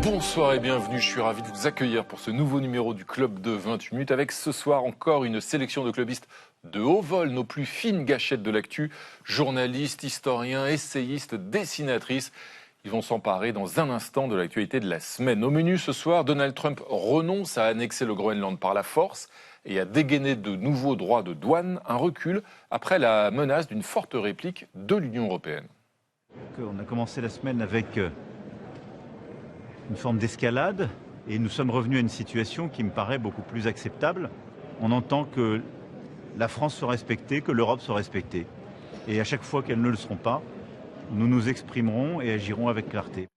Bonsoir et bienvenue, je suis ravi de vous accueillir pour ce nouveau numéro du Club de 28 minutes avec ce soir encore une sélection de clubistes de haut vol, nos plus fines gâchettes de l'actu, journalistes, historiens, essayistes, dessinatrices. Ils vont s'emparer dans un instant de l'actualité de la semaine. Au menu ce soir, Donald Trump renonce à annexer le Groenland par la force et à dégainer de nouveaux droits de douane, un recul après la menace d'une forte réplique de l'Union européenne. On a commencé la semaine avec une forme d'escalade et nous sommes revenus à une situation qui me paraît beaucoup plus acceptable. On entend que la France soit respectée, que l'Europe soit respectée. Et à chaque fois qu'elles ne le seront pas, nous nous exprimerons et agirons avec clarté.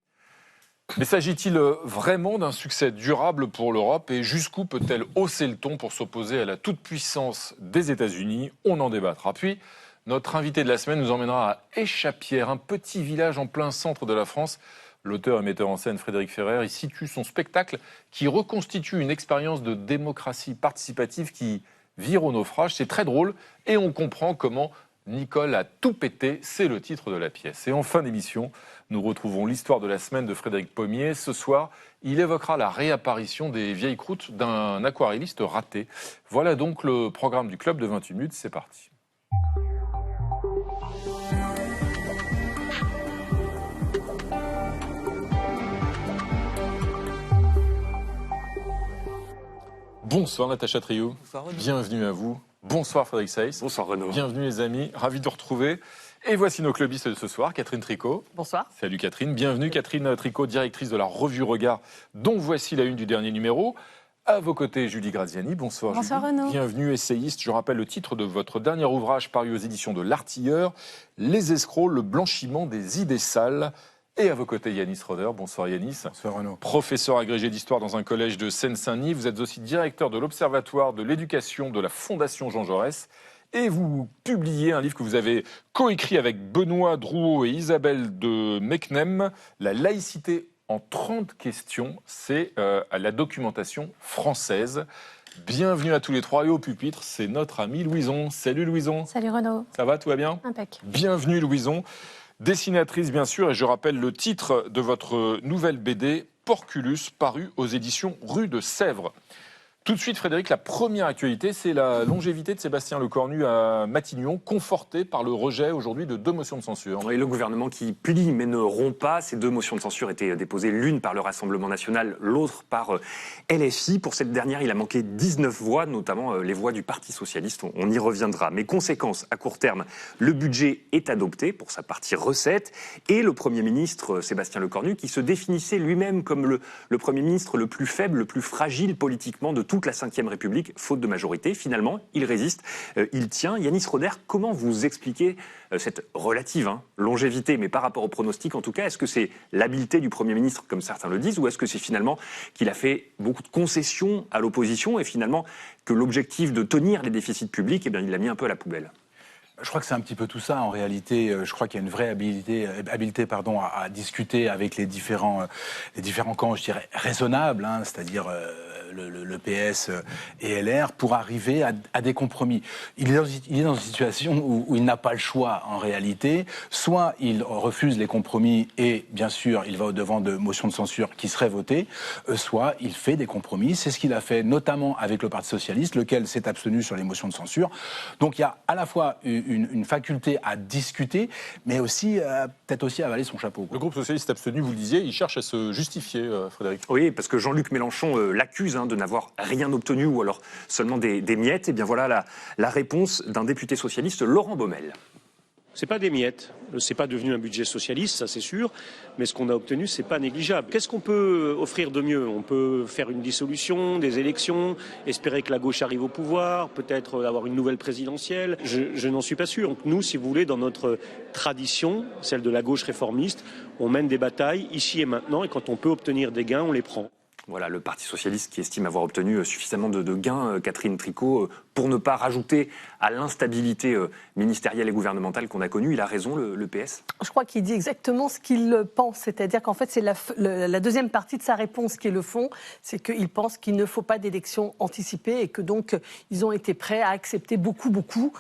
Mais s'agit-il vraiment d'un succès durable pour l'Europe et jusqu'où peut-elle hausser le ton pour s'opposer à la toute-puissance des États-Unis? On en débattra. Puis, notre invité de la semaine nous emmènera à Échappières, un petit village en plein centre de la France. L'auteur et metteur en scène Frédéric Ferrer y situe son spectacle qui reconstitue une expérience de démocratie participative qui vire au naufrage. C'est très drôle et on comprend comment Nicole a tout pété, c'est le titre de la pièce. Et en fin d'émission, nous retrouvons l'histoire de la semaine de Frédéric Pommier. Ce soir, il évoquera la réapparition des vieilles croûtes d'un aquarelliste raté. Voilà donc le programme du Club de 28 minutes, c'est parti. Bonsoir Natacha Triou. Bonsoir Renaud. Bienvenue à vous. Bonsoir Frédéric Seyss. Bonsoir Renaud. Bienvenue les amis, ravi de vous retrouver. Et voici nos clubistes de ce soir, Catherine Tricot. Bonsoir. Salut Catherine. Bienvenue Catherine Tricot, directrice de la revue Regard, dont voici la une du dernier numéro. À vos côtés, Julie Graziani. Bonsoir. Bonsoir Julie. Renaud. Bienvenue essayiste. Je rappelle le titre de votre dernier ouvrage paru aux éditions de L'Artilleur, Les escrocs, le blanchiment des idées sales. Et à vos côtés, Yanis Roder. Bonsoir Yanis. Bonsoir Renaud. Professeur agrégé d'histoire dans un collège de Seine-Saint-Denis. Vous êtes aussi directeur de l'Observatoire de l'éducation de la Fondation Jean Jaurès. Et vous publiez un livre que vous avez coécrit avec Benoît Drouot et Isabelle de Mecnem, La laïcité en 30 questions. C'est à la documentation française. Bienvenue à tous les trois et au pupitre, c'est notre ami Louison. Salut Louison. Salut Renaud. Ça va, tout va bien? Impec. Bienvenue Louison. Dessinatrice bien sûr, et je rappelle le titre de votre nouvelle BD, Porculus, paru aux éditions Rue de Sèvres. Tout de suite Frédéric, la première actualité, c'est la longévité de Sébastien Lecornu à Matignon, confortée par le rejet aujourd'hui de 2 motions de censure. Et le gouvernement qui plie mais ne rompt pas. Ces 2 motions de censure étaient déposées, l'une par le Rassemblement national, l'autre par LFI. Pour cette dernière, il a manqué 19 voix, notamment les voix du Parti socialiste. On y reviendra. Mais conséquence, à court terme, le budget est adopté pour sa partie recette. Et le Premier ministre Sébastien Lecornu, qui se définissait lui-même comme le Premier ministre le plus faible, le plus fragile politiquement de toute la Ve République, faute de majorité. Finalement, il résiste, il tient. Yanis Roder, comment vous expliquez cette relative longévité, mais par rapport au pronostic en tout cas? Est-ce que c'est l'habileté du Premier ministre, comme certains le disent, ou est-ce que c'est finalement qu'il a fait beaucoup de concessions à l'opposition et finalement que l'objectif de tenir les déficits publics, eh bien, il l'a mis un peu à la poubelle? Je crois que c'est un petit peu tout ça en réalité. Je crois qu'il y a une vraie habileté à discuter avec les différents camps, je dirais raisonnables, c'est-à-dire le PS et LR, pour arriver à des compromis. Il est dans une situation où il n'a pas le choix en réalité. Soit il refuse les compromis et bien sûr il va au-devant de motions de censure qui seraient votées, soit il fait des compromis. C'est ce qu'il a fait notamment avec le Parti socialiste, lequel s'est abstenu sur les motions de censure. Donc il y a à la fois une faculté à discuter, mais aussi peut-être aussi à avaler son chapeau, quoi. Le groupe socialiste abstenu, vous le disiez, il cherche à se justifier, Frédéric. Oui, parce que Jean-Luc Mélenchon l'accuse de n'avoir rien obtenu ou alors seulement des miettes. Et bien voilà la réponse d'un député socialiste, Laurent Baumel. C'est pas des miettes, c'est pas devenu un budget socialiste, ça c'est sûr, mais ce qu'on a obtenu, c'est pas négligeable. Qu'est-ce qu'on peut offrir de mieux? On peut faire une dissolution, des élections, espérer que la gauche arrive au pouvoir, peut-être avoir une nouvelle présidentielle. Je n'en suis pas sûr. Donc nous, si vous voulez, dans notre tradition, celle de la gauche réformiste, on mène des batailles ici et maintenant, et quand on peut obtenir des gains, on les prend. Voilà, le Parti socialiste qui estime avoir obtenu suffisamment de gains, Catherine Tricot, pour ne pas rajouter à l'instabilité ministérielle et gouvernementale qu'on a connue. Il a raison, le PS ? Je crois qu'il dit exactement ce qu'il pense, c'est-à-dire qu'en fait c'est la deuxième partie de sa réponse qui est le fond, c'est qu'il pense qu'il ne faut pas d'élections anticipées et que donc ils ont été prêts à accepter beaucoup,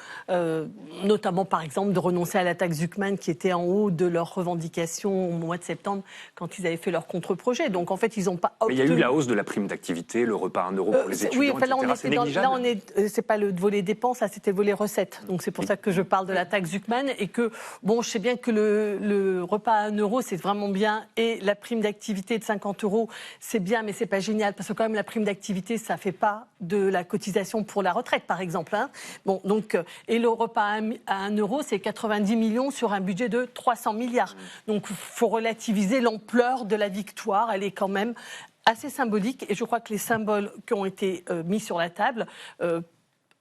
notamment par exemple de renoncer à la taxe Zuckman qui était en haut de leurs revendications au mois de septembre quand ils avaient fait leur contre-projet. Donc en fait ils n'ont pas obtenu... Mais il y a eu la hausse de la prime d'activité, le repas à 1 euro pour les étudiants, oui, enfin, etc. C'est pas le volet dépenses, là c'était le volet recettes. Donc c'est pour ça que je parle de la taxe Zuckman et que, bon, je sais bien que le repas à 1 euro c'est vraiment bien et la prime d'activité de 50 euros c'est bien, mais c'est pas génial parce que quand même la prime d'activité ça fait pas de la cotisation pour la retraite par exemple. Hein. Bon, donc, et le repas à 1 euro c'est 90 millions sur un budget de 300 milliards. Donc il faut relativiser l'ampleur de la victoire, elle est quand même assez symbolique et je crois que les symboles qui ont été mis sur la table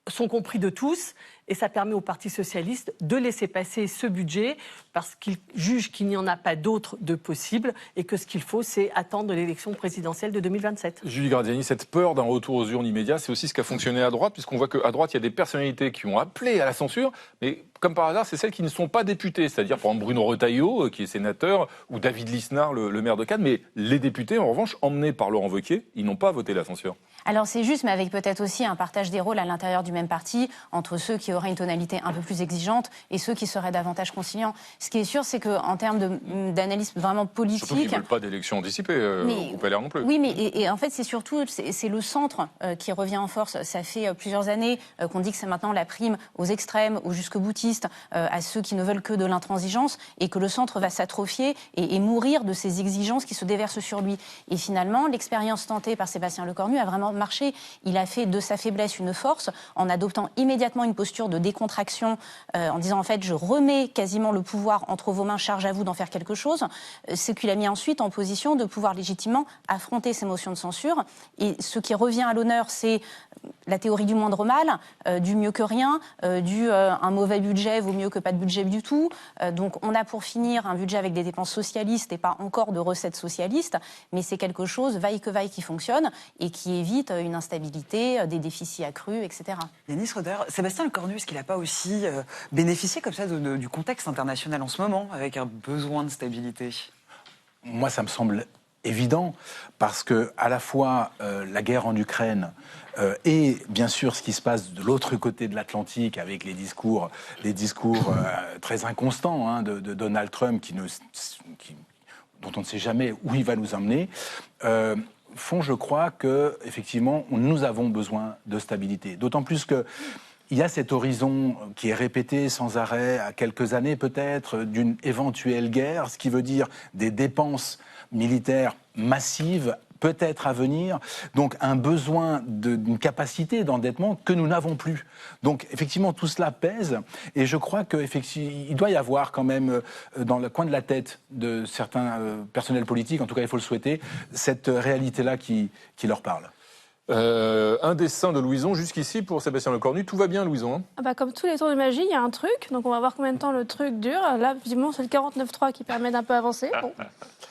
sont compris de tous et ça permet au Parti socialiste de laisser passer ce budget parce qu'il juge qu'il n'y en a pas d'autres de possibles et que ce qu'il faut, c'est attendre l'élection présidentielle de 2027. Julie Gradiani, cette peur d'un retour aux urnes immédiat, c'est aussi ce qui a fonctionné à droite, puisqu'on voit qu'à droite, il y a des personnalités qui ont appelé à la censure, mais comme par hasard, c'est celles qui ne sont pas députées, c'est-à-dire par exemple Bruno Retailleau, qui est sénateur, ou David Lisnard, le maire de Cannes, mais les députés, en revanche, emmenés par Laurent Wauquiez, ils n'ont pas voté la censure. Alors c'est juste, mais avec peut-être aussi un partage des rôles à l'intérieur du même parti, entre ceux qui auraient une tonalité un peu plus exigeante et ceux qui seraient davantage conciliants. Ce qui est sûr, c'est qu'en termes d'analyse vraiment politique... Surtout qu'ils ne veulent pas d'élections anticipées, au Palais non plus. Oui, mais et en fait, c'est surtout c'est le centre qui revient en force. Ça fait plusieurs années qu'on dit que c'est maintenant la prime aux extrêmes, aux jusque-boutistes, à ceux qui ne veulent que de l'intransigeance, et que le centre va s'atrophier et mourir de ces exigences qui se déversent sur lui. Et finalement, l'expérience tentée par Sébastien Lecornu a vraiment marché. Il a fait de sa faiblesse une force en adoptant immédiatement une posture de décontraction en disant en fait je remets quasiment le pouvoir entre vos mains, charge à vous d'en faire quelque chose. Ce qu'il a mis ensuite en position de pouvoir légitimement affronter ces motions de censure. Et ce qui revient à l'honneur, c'est la théorie du moindre mal, du mieux que rien, un mauvais budget vaut mieux que pas de budget du tout. Donc on a pour finir un budget avec des dépenses socialistes et pas encore de recettes socialistes, mais c'est quelque chose, vaille que vaille, qui fonctionne et qui évite une instabilité, des déficits accrus, etc. Yanis Roder, Sébastien Lecornu, est-ce qu'il n'a pas aussi bénéficié comme ça du contexte international en ce moment, avec un besoin de stabilité ? Moi, ça me semble évident, parce que à la fois la guerre en Ukraine et bien sûr ce qui se passe de l'autre côté de l'Atlantique avec les discours très inconstants de Donald Trump dont on ne sait jamais où il va nous emmener, font, je crois, que effectivement nous avons besoin de stabilité. D'autant plus que il y a cet horizon qui est répété sans arrêt à quelques années peut-être d'une éventuelle guerre, ce qui veut dire des dépenses militaires massives peut-être à venir, donc un besoin d'une capacité d'endettement que nous n'avons plus. Donc effectivement tout cela pèse et je crois qu'il doit y avoir quand même dans le coin de la tête de certains personnels politiques, en tout cas il faut le souhaiter, cette réalité-là qui leur parle. Un dessin de Louison jusqu'ici pour Sébastien Lecornu. Tout va bien, Louison, hein ? Comme tous les tours de magie, il y a un truc. Donc on va voir combien de temps le truc dure. Là, visiblement, c'est le 49.3 qui permet d'un peu avancer. Bon,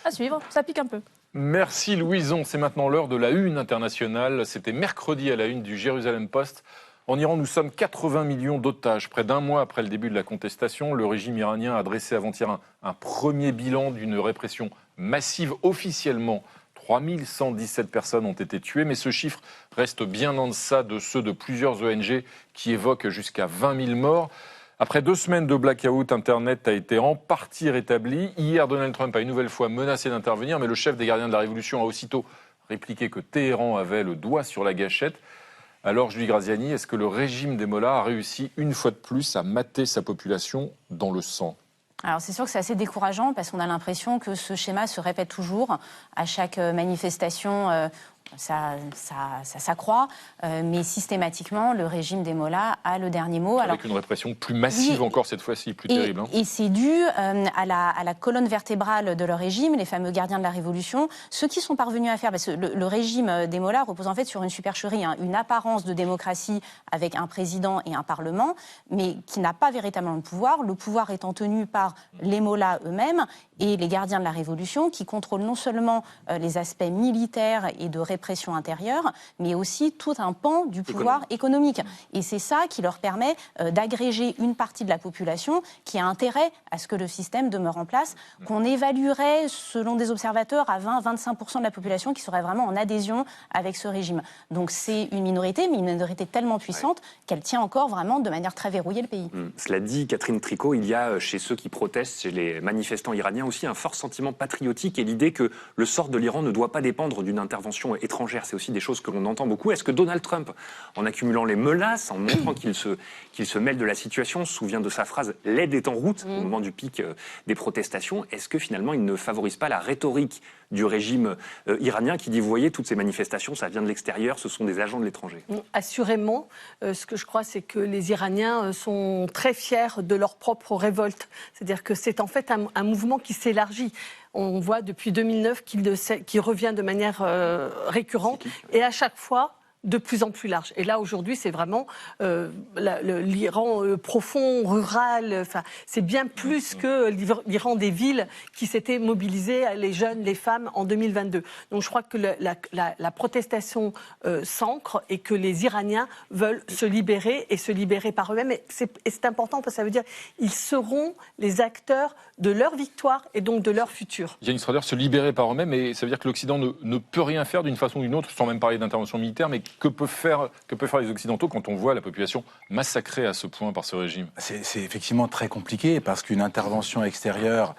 à suivre, ça pique un peu. Merci, Louison. C'est maintenant l'heure de la une internationale. C'était mercredi à la une du Jérusalem Post. En Iran, nous sommes 80 millions d'otages. Près d'un mois après le début de la contestation, le régime iranien a dressé avant-hier un premier bilan d'une répression massive officiellement. 3117 personnes ont été tuées, mais ce chiffre reste bien en deçà de ceux de plusieurs ONG qui évoquent jusqu'à 20 000 morts. Après 2 semaines de blackout, Internet a été en partie rétabli. Hier, Donald Trump a une nouvelle fois menacé d'intervenir, mais le chef des gardiens de la Révolution a aussitôt répliqué que Téhéran avait le doigt sur la gâchette. Alors, Julie Graziani, est-ce que le régime des mollahs a réussi une fois de plus à mater sa population dans le sang ? Alors c'est sûr que c'est assez décourageant parce qu'on a l'impression que ce schéma se répète toujours. À chaque manifestation, ça s'accroît, mais systématiquement, le régime des mollahs a le dernier mot. Avec une répression plus massive encore cette fois-ci, plus terrible. Et c'est dû à la colonne vertébrale de leur régime, les fameux gardiens de la Révolution, ceux qui sont parvenus à faire, parce que le régime des mollahs repose en fait sur une supercherie, une apparence de démocratie avec un président et un parlement, mais qui n'a pas véritablement le pouvoir étant tenu par les mollahs eux-mêmes et les gardiens de la Révolution, qui contrôlent non seulement les aspects militaires et de répression intérieure, mais aussi tout un pan du pouvoir économique. Et c'est ça qui leur permet d'agréger une partie de la population qui a intérêt à ce que le système demeure en place, qu'on évaluerait, selon des observateurs, à 20-25% de la population qui serait vraiment en adhésion avec ce régime. Donc c'est une minorité, mais une minorité tellement puissante qu'elle tient encore vraiment de manière très verrouillée le pays. Cela dit, Catherine Tricot, il y a chez ceux qui protestent, chez les manifestants iraniens aussi un fort sentiment patriotique et l'idée que le sort de l'Iran ne doit pas dépendre d'une intervention étrangère. C'est aussi des choses que l'on entend beaucoup. Est-ce que Donald Trump, en accumulant les menaces, en montrant qu'il se mêle de la situation, se souvient de sa phrase « l'aide est en route » au moment du pic des protestations, est-ce que finalement il ne favorise pas la rhétorique du régime iranien qui dit « vous voyez, toutes ces manifestations, ça vient de l'extérieur, ce sont des agents de l'étranger ». Assurément, ce que je crois, c'est que les Iraniens sont très fiers de leur propre révolte. C'est-à-dire que c'est en fait un mouvement qui s'élargit. On voit depuis 2009 qu'il revient de manière récurrente et à chaque fois de plus en plus large. Et là, aujourd'hui, c'est vraiment l'Iran profond, rural. Enfin, c'est bien plus que l'Iran des villes qui s'était mobilisé, les jeunes, les femmes, en 2022. Donc, je crois que la protestation s'ancre et que les Iraniens veulent se libérer et se libérer par eux-mêmes. Et c'est important parce que ça veut dire qu'ils seront les acteurs de leur victoire et donc de leur futur. Yannis Schroeder, se libérer par eux-mêmes, et ça veut dire que l'Occident ne peut rien faire d'une façon ou d'une autre, sans même parler d'intervention militaire, mais que peuvent faire les Occidentaux quand on voit la population massacrée à ce point par ce régime ? C'est effectivement très compliqué parce qu'une intervention extérieure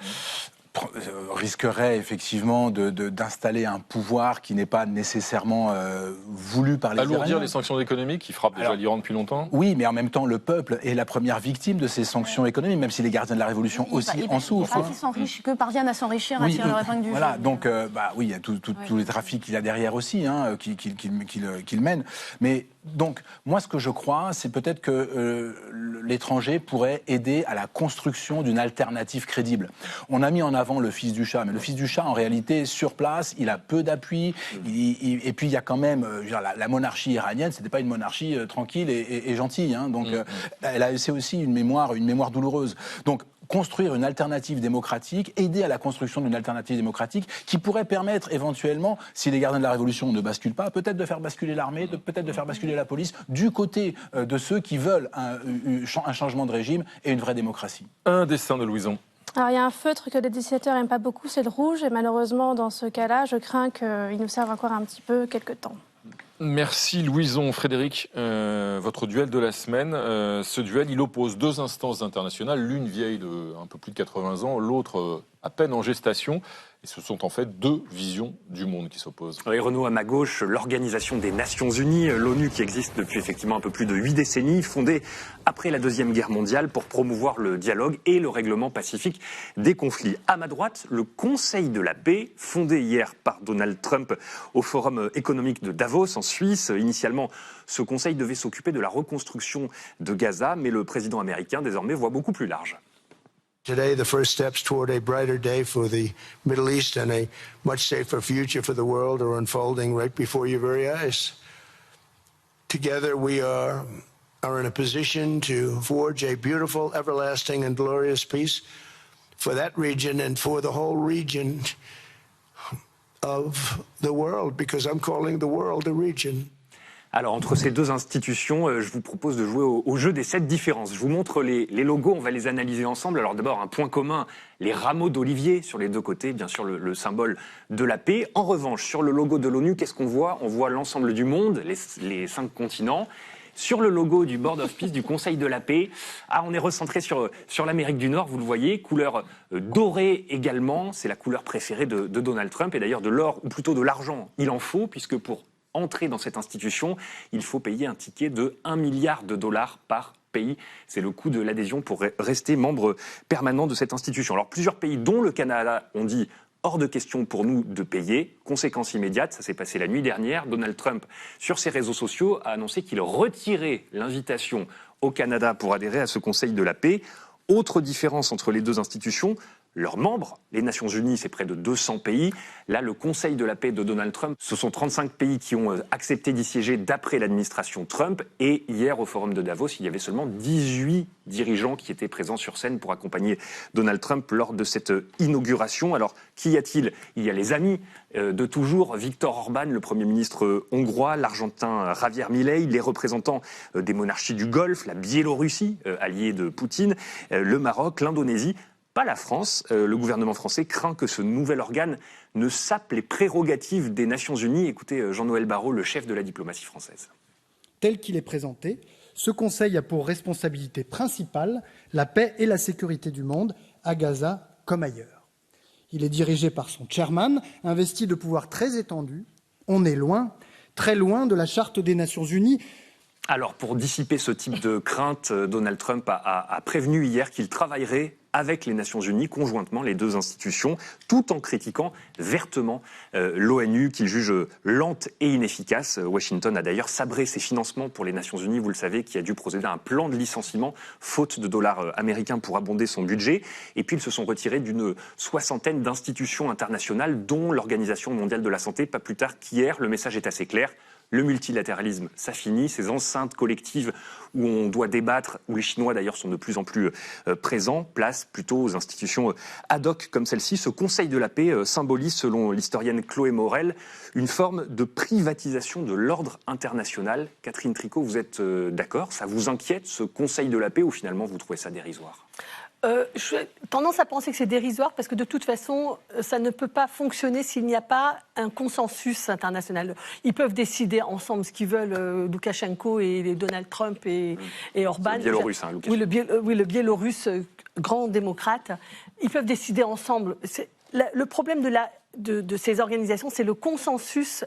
risquerait effectivement d'installer un pouvoir qui n'est pas nécessairement voulu par les Iraniens. Alourdir les sanctions économiques qui frappent déjà l'Iran depuis longtemps. Oui, mais en même temps, le peuple est la première victime de ces sanctions économiques, même si les gardiens de la Révolution aussi en souffrent. Que parviennent à s'enrichir, à tirer leur épingle du jeu. Voilà, donc oui, il y a tous les trafics qu'il y a derrière aussi, qu'il mène. Mais donc, moi, ce que je crois, c'est peut-être que l'étranger pourrait aider à la construction d'une alternative crédible. On a mis en avant le fils du Shah, mais le fils du Shah, en réalité, sur place, il a peu d'appui. Et puis, il y a quand même la monarchie iranienne, c'était pas une monarchie tranquille et gentille. Donc, c'est aussi une mémoire douloureuse. Donc, construire une alternative démocratique, aider à la construction d'une alternative démocratique qui pourrait permettre éventuellement, si les gardiens de la Révolution ne basculent pas, peut-être de faire basculer l'armée, peut-être de faire basculer la police, du côté de ceux qui veulent un changement de régime et une vraie démocratie. Un destin de Louison. Alors, il y a un feutre que les dessinateurs n'aiment pas beaucoup, c'est le rouge. Et malheureusement, dans ce cas-là, je crains qu'il nous serve encore un petit peu quelques temps. Merci Louison. Frédéric, votre duel de la semaine. Ce duel, il oppose deux instances internationales, l'une vieille de un peu plus de 80 ans, l'autre à peine en gestation. Et ce sont en fait deux visions du monde qui s'opposent. Oui, Renaud, à ma gauche, l'Organisation des Nations Unies, l'ONU qui existe depuis effectivement un peu plus de 8 décennies, fondée après la Deuxième Guerre mondiale pour promouvoir le dialogue et le règlement pacifique des conflits. À ma droite, le Conseil de la paix, fondé hier par Donald Trump au Forum économique de Davos en Suisse. Initialement, ce conseil devait s'occuper de la reconstruction de Gaza, mais le président américain désormais voit beaucoup plus large. Today, the first steps toward a brighter day for the Middle East and a much safer future for the world are unfolding right before your very eyes. Together, we are in a position to forge a beautiful, everlasting, and glorious peace for that region and for the whole region of the world, because I'm calling the world a region. Alors, entre ces deux institutions, je vous propose de jouer au jeu des 7 différences. Je vous montre les logos, on va les analyser ensemble. Alors d'abord, un point commun, les rameaux d'olivier sur les deux côtés, bien sûr le symbole de la paix. En revanche, sur le logo de l'ONU, qu'est-ce qu'on voit ? On voit l'ensemble du monde, les 5 continents. Sur le logo du Board of Peace, du Conseil de la paix, on est recentré sur l'Amérique du Nord, vous le voyez, couleur dorée également, c'est la couleur préférée de Donald Trump. Et d'ailleurs, de l'or, ou plutôt de l'argent, il en faut, puisque pour entrer dans cette institution, il faut payer un ticket de $1 milliard par pays. C'est le coût de l'adhésion pour rester membre permanent de cette institution. Alors plusieurs pays, dont le Canada, ont dit hors de question pour nous de payer. Conséquence immédiate, ça s'est passé la nuit dernière, Donald Trump, sur ses réseaux sociaux, a annoncé qu'il retirait l'invitation au Canada pour adhérer à ce Conseil de la paix. Autre différence entre les deux institutions, leurs membres, les Nations Unies, c'est près de 200 pays. Là, le Conseil de la paix de Donald Trump, ce sont 35 pays qui ont accepté d'y siéger d'après l'administration Trump. Et hier, au Forum de Davos, il y avait seulement 18 dirigeants qui étaient présents sur scène pour accompagner Donald Trump lors de cette inauguration. Alors, qui y a-t-il ? Il y a les amis de toujours, Viktor Orban, le Premier ministre hongrois, l'Argentin Javier Milei, les représentants des monarchies du Golfe, la Biélorussie, alliée de Poutine, le Maroc, l'Indonésie. Pas la France. Le gouvernement français craint que ce nouvel organe ne sape les prérogatives des Nations Unies. Écoutez Jean-Noël Barrot, le chef de la diplomatie française. Tel qu'il est présenté, ce Conseil a pour responsabilité principale la paix et la sécurité du monde, à Gaza comme ailleurs. Il est dirigé par son chairman, investi de pouvoirs très étendus. On est loin, très loin de la Charte des Nations Unies. Alors, pour dissiper ce type de crainte, Donald Trump a prévenu hier qu'il travaillerait avec les Nations Unies, conjointement, les deux institutions, tout en critiquant vertement l'ONU, qu'il juge lente et inefficace. Washington a d'ailleurs sabré ses financements pour les Nations Unies, vous le savez, qui a dû procéder à un plan de licenciement, faute de dollars américains pour abonder son budget. Et puis, ils se sont retirés d'une soixantaine d'institutions internationales, dont l'Organisation mondiale de la santé, pas plus tard qu'hier. Le message est assez clair. Le multilatéralisme, ça finit. Ces enceintes collectives où on doit débattre, où les Chinois d'ailleurs sont de plus en plus présents, place plutôt aux institutions ad hoc comme celle-ci. Ce Conseil de la paix symbolise, selon l'historienne Chloé Morel, une forme de privatisation de l'ordre international. Catherine Tricot, vous êtes d'accord ? Ça vous inquiète, ce Conseil de la paix, ou finalement vous trouvez ça dérisoire ? J'ai tendance à penser que c'est dérisoire parce que de toute façon, ça ne peut pas fonctionner s'il n'y a pas un consensus international. Ils peuvent décider ensemble ce qu'ils veulent, Loukachenko et Donald Trump et Orban. C'est le Biélorusse, hein, Loukachenko. Oui, le Biélorusse, grand démocrate. Ils peuvent décider ensemble. Le problème de ces organisations, c'est le consensus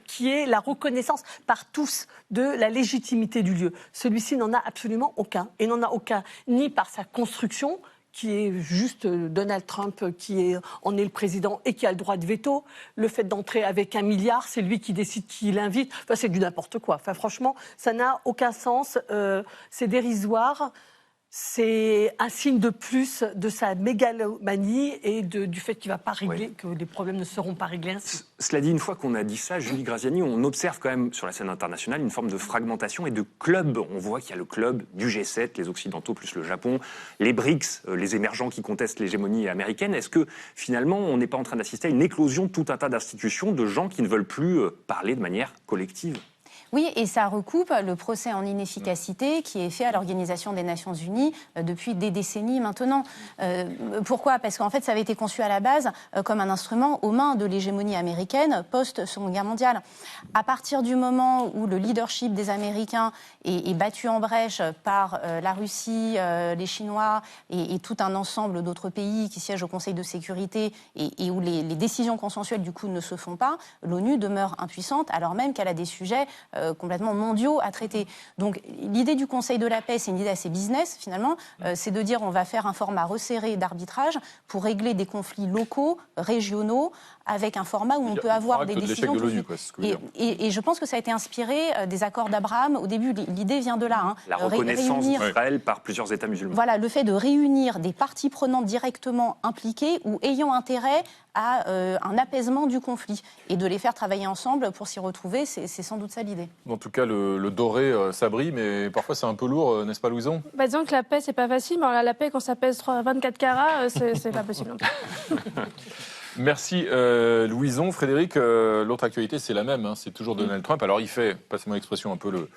qui est la reconnaissance par tous de la légitimité du lieu. Celui-ci n'en a absolument aucun. Et n'en a aucun ni par sa construction, qui est juste Donald Trump qui en est le président et qui a le droit de veto. Le fait d'entrer avec 1 milliard, c'est lui qui décide qui l'invite. Enfin, c'est du n'importe quoi. Enfin, franchement, ça n'a aucun sens. C'est dérisoire. C'est un signe de plus de sa mégalomanie et du fait qu'il ne va pas régler, que les problèmes ne seront pas réglés ainsi. Cela dit, une fois qu'on a dit ça, Julie Graziani, on observe quand même sur la scène internationale une forme de fragmentation et de clubs. On voit qu'il y a le club du G7, les Occidentaux plus le Japon, les BRICS, les émergents qui contestent l'hégémonie américaine. Est-ce que finalement on n'est pas en train d'assister à une éclosion de tout un tas d'institutions, de gens qui ne veulent plus parler de manière collective ? Oui, et ça recoupe le procès en inefficacité qui est fait à l'Organisation des Nations Unies depuis des décennies maintenant. Pourquoi ? Parce qu'en fait, ça avait été conçu à la base comme un instrument aux mains de l'hégémonie américaine post-Seconde Guerre mondiale. À partir du moment où le leadership des Américains est battu en brèche par la Russie, les Chinois et tout un ensemble d'autres pays qui siègent au Conseil de sécurité et où les décisions consensuelles, du coup, ne se font pas, l'ONU demeure impuissante alors même qu'elle a des sujets complètement mondiaux à traiter. Donc l'idée du Conseil de la paix, c'est une idée assez business finalement, c'est de dire on va faire un format resserré d'arbitrage pour régler des conflits locaux, régionaux, avec un format où on peut avoir des décisions... De l'ONU, et je pense que ça a été inspiré des accords d'Abraham. Au début, l'idée vient de là. Hein. La reconnaissance d'Israël par plusieurs États musulmans. Voilà, le fait de réunir des parties prenantes directement impliquées ou ayant intérêt à un apaisement du conflit et de les faire travailler ensemble pour s'y retrouver, c'est sans doute ça l'idée. En tout cas, le doré, ça brille, mais parfois c'est un peu lourd, n'est-ce pas, Louison ? Disons que la paix, c'est pas facile, mais la paix, quand ça pèse 24 carats, c'est pas possible. Merci Louison. Frédéric, l'autre actualité, c'est la même, hein, c'est toujours Donald Trump. Alors il fait, passez-moi l'expression, un peu le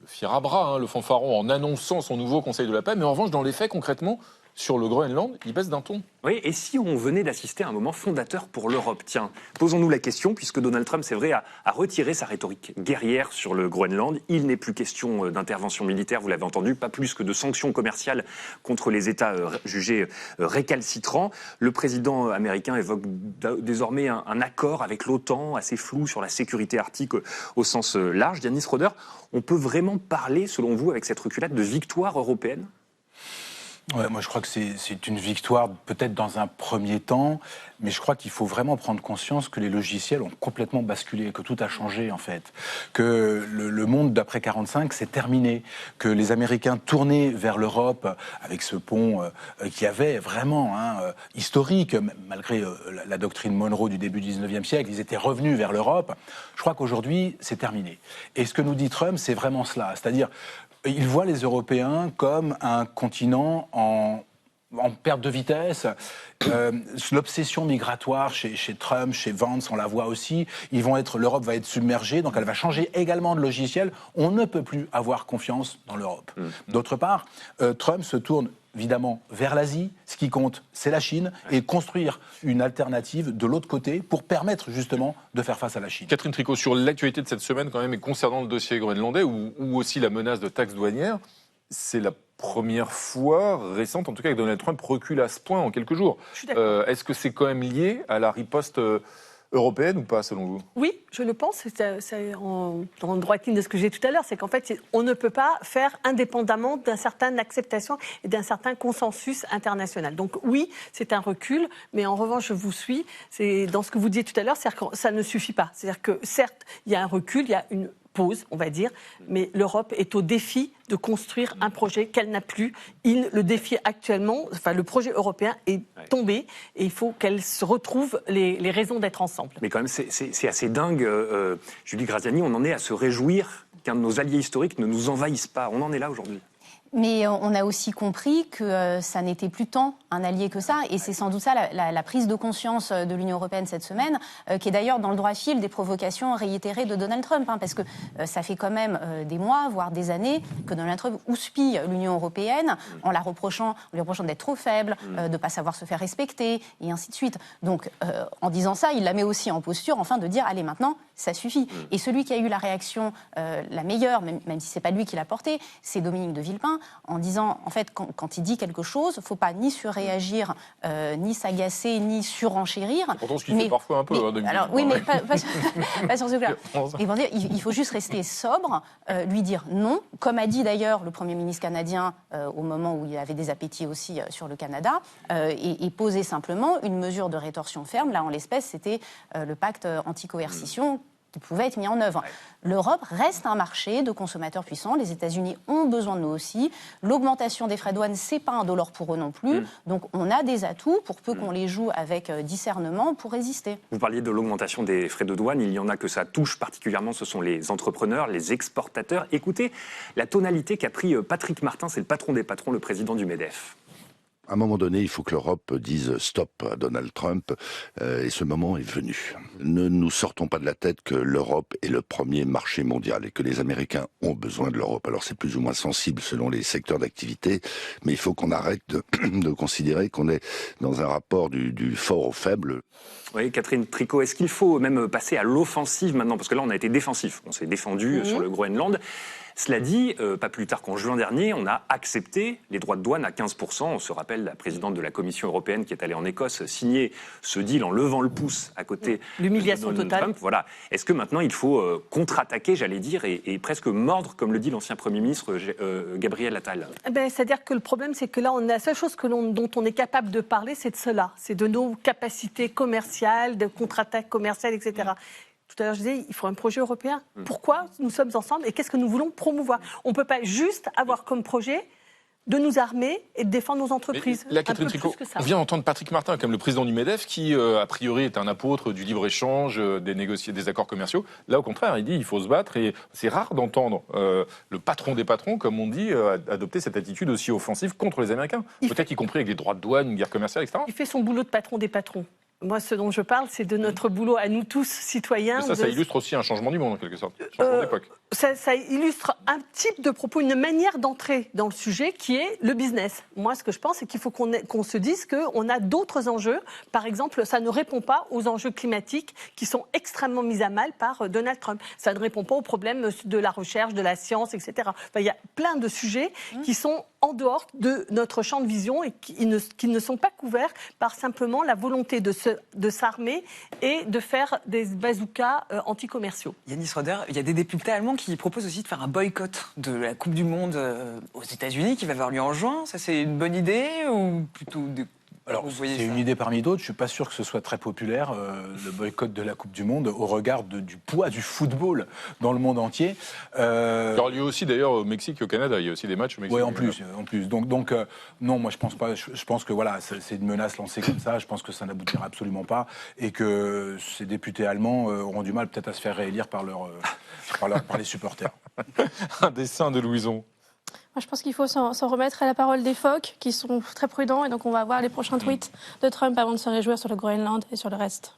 fier à bras, hein, le fanfaron, en annonçant son nouveau Conseil de la paix, mais en revanche, dans les faits, concrètement, sur le Groenland, il baisse d'un ton. Oui, et si on venait d'assister à un moment fondateur pour l'Europe ? Tiens, posons-nous la question, puisque Donald Trump, c'est vrai, a retiré sa rhétorique guerrière sur le Groenland. Il n'est plus question d'intervention militaire, vous l'avez entendu, pas plus que de sanctions commerciales contre les États jugés récalcitrants. Le président américain évoque désormais un accord avec l'OTAN, assez flou, sur la sécurité arctique au sens large. Yanis Roder, on peut vraiment parler, selon vous, avec cette reculade, de victoire européenne ? Ouais, moi, je crois que c'est une victoire, peut-être dans un premier temps, mais je crois qu'il faut vraiment prendre conscience que les logiciels ont complètement basculé, que tout a changé, en fait. Que le monde d'après 45, c'est terminé. Que les Américains tournaient vers l'Europe avec ce pont qui avait vraiment historique, malgré la doctrine Monroe du début du 19e siècle, ils étaient revenus vers l'Europe. Je crois qu'aujourd'hui, c'est terminé. Et ce que nous dit Trump, c'est vraiment cela. C'est-à-dire, il voit les Européens comme un continent en perte de vitesse. L'obsession migratoire chez Trump, chez Vance, on la voit aussi. L'Europe va être submergée, donc elle va changer également de logiciel. On ne peut plus avoir confiance dans l'Europe. D'autre part, Trump se tourne évidemment vers l'Asie. Ce qui compte, c'est la Chine, et construire une alternative de l'autre côté pour permettre justement de faire face à la Chine. Catherine Tricot, sur l'actualité de cette semaine quand même, et concernant le dossier groenlandais, ou aussi la menace de taxes douanières, c'est la première fois récente, en tout cas, que Donald Trump recule à ce point en quelques jours. Est-ce que c'est quand même lié à la riposte européenne ou pas, selon vous? Oui, je le pense. C'est en droite ligne de ce que j'ai dit tout à l'heure. C'est qu'en fait, on ne peut pas faire indépendamment d'une certaine acceptation et d'un certain consensus international. Donc oui, c'est un recul, mais en revanche, je vous suis. C'est dans ce que vous disiez tout à l'heure, c'est-à-dire que ça ne suffit pas. C'est-à-dire que certes, il y a un recul, il y a une pause, on va dire, mais l'Europe est au défi de construire un projet qu'elle n'a plus. Le défi actuellement, enfin le projet européen est tombé et il faut qu'elle se retrouve les raisons d'être ensemble. Mais quand même, c'est assez dingue, Julie Graziani, on en est à se réjouir qu'un de nos alliés historiques ne nous envahisse pas. On en est là aujourd'hui. Mais on a aussi compris que ça n'était plus tant un allié que ça, et c'est sans doute ça la prise de conscience de l'Union européenne cette semaine, qui est d'ailleurs dans le droit fil des provocations réitérées de Donald Trump, parce que ça fait quand même des mois, voire des années, que Donald Trump houspille l'Union européenne en lui reprochant d'être trop faible, de ne pas savoir se faire respecter, et ainsi de suite. Donc, en disant ça, il la met aussi en posture, enfin, de dire, allez, maintenant, ça suffit. Et celui qui a eu la réaction la meilleure, même si ce n'est pas lui qui l'a portée, c'est Dominique de Villepin, en disant, en fait, quand il dit quelque chose, il ne faut pas ni surréagir, ni s'agacer, ni surenchérir. C'est pourtant ce qu'il fait parfois un peu. Alors, oui, mais pas sur ce cas-là. Il faut juste rester sobre, lui dire non, comme a dit d'ailleurs le Premier ministre canadien au moment où il avait des appétits aussi sur le Canada, et poser simplement une mesure de rétorsion ferme. Là, en l'espèce, c'était le pacte anti-coercition qui pouvait être mis en œuvre. L'Europe reste un marché de consommateurs puissants. Les États-Unis ont besoin de nous aussi. L'augmentation des frais de douane, c'est pas un dollar pour eux non plus. Donc, on a des atouts pour peu qu'on les joue avec discernement pour résister. Vous parliez de l'augmentation des frais de douane. Il y en a que ça touche particulièrement. Ce sont les entrepreneurs, les exportateurs. Écoutez la tonalité qu'a pris Patrick Martin, c'est le patron des patrons, le président du MEDEF. À un moment donné, il faut que l'Europe dise stop à Donald Trump, et ce moment est venu. Ne nous sortons pas de la tête que l'Europe est le premier marché mondial et que les Américains ont besoin de l'Europe. Alors c'est plus ou moins sensible selon les secteurs d'activité, mais il faut qu'on arrête de considérer qu'on est dans un rapport du fort au faible. Oui, Catherine Tricot, est-ce qu'il faut même passer à l'offensive maintenant? Parce que là, on a été défensif. On s'est défendu sur le Groenland. Cela dit, pas plus tard qu'en juin dernier, on a accepté les droits de douane à 15%. On se rappelle la présidente de la Commission européenne qui est allée en Écosse signer ce deal en levant le pouce à côté l'humiliation de Donald totale. Trump. Voilà. Est-ce que maintenant il faut contre-attaquer, j'allais dire, et presque mordre, comme le dit l'ancien Premier ministre Gabriel Attal? C'est-à-dire que le problème, c'est que là, la seule chose dont on est capable de parler, c'est de cela. C'est de nos capacités commerciales, de contre-attaque commerciale, etc. Tout à l'heure, je disais, il faut un projet européen. Pourquoi nous sommes ensemble et qu'est-ce que nous voulons promouvoir? On ne peut pas juste avoir comme projet de nous armer et de défendre nos entreprises. La Catherine Tricot, on vient d'entendre Patrick Martin, comme le président du MEDEF, qui, a priori, est un apôtre du libre-échange, des accords commerciaux. Là, au contraire, il dit qu'il faut se battre. Et c'est rare d'entendre le patron des patrons, comme on dit, adopter cette attitude aussi offensive contre les Américains. Peut-être y compris avec des droits de douane, une guerre commerciale, etc. Il fait son boulot de patron des patrons. Moi, ce dont je parle, c'est de notre boulot à nous tous, citoyens. Mais ça illustre aussi un changement du monde, en quelque sorte. Un changement d'époque. Ça illustre un type de propos, une manière d'entrer dans le sujet qui est le business. Moi, ce que je pense, c'est qu'il faut qu'on se dise qu'on a d'autres enjeux. Par exemple, ça ne répond pas aux enjeux climatiques qui sont extrêmement mis à mal par Donald Trump. Ça ne répond pas aux problèmes de la recherche, de la science, etc. Enfin, il y a plein de sujets qui sont en dehors de notre champ de vision et qui ne sont pas couverts par simplement la volonté de s'armer et de faire des bazookas anti-commerciaux. Yanis Roder, il y a des députés allemands qui proposent aussi de faire un boycott de la Coupe du Monde aux États-Unis qui va avoir lieu en juin. Ça, c'est une bonne idée ou plutôt... Alors, c'est une idée parmi d'autres. Je ne suis pas sûr que ce soit très populaire, le boycott de la Coupe du Monde, au regard du poids du football dans le monde entier. Il y aura lieu aussi, d'ailleurs, au Mexique et au Canada. Il y a aussi des matchs au Mexique. Oui, en plus. Donc non, moi, je pense pas. Je pense que voilà, c'est une menace lancée comme ça. Je pense que ça n'aboutira absolument pas. Et que ces députés allemands auront du mal peut-être à se faire réélire par les supporters. Un dessin de Louison. Moi, je pense qu'il faut s'en remettre à la parole des phoques, qui sont très prudents, et donc on va voir les prochains tweets de Trump avant de se réjouir sur le Groenland et sur le reste.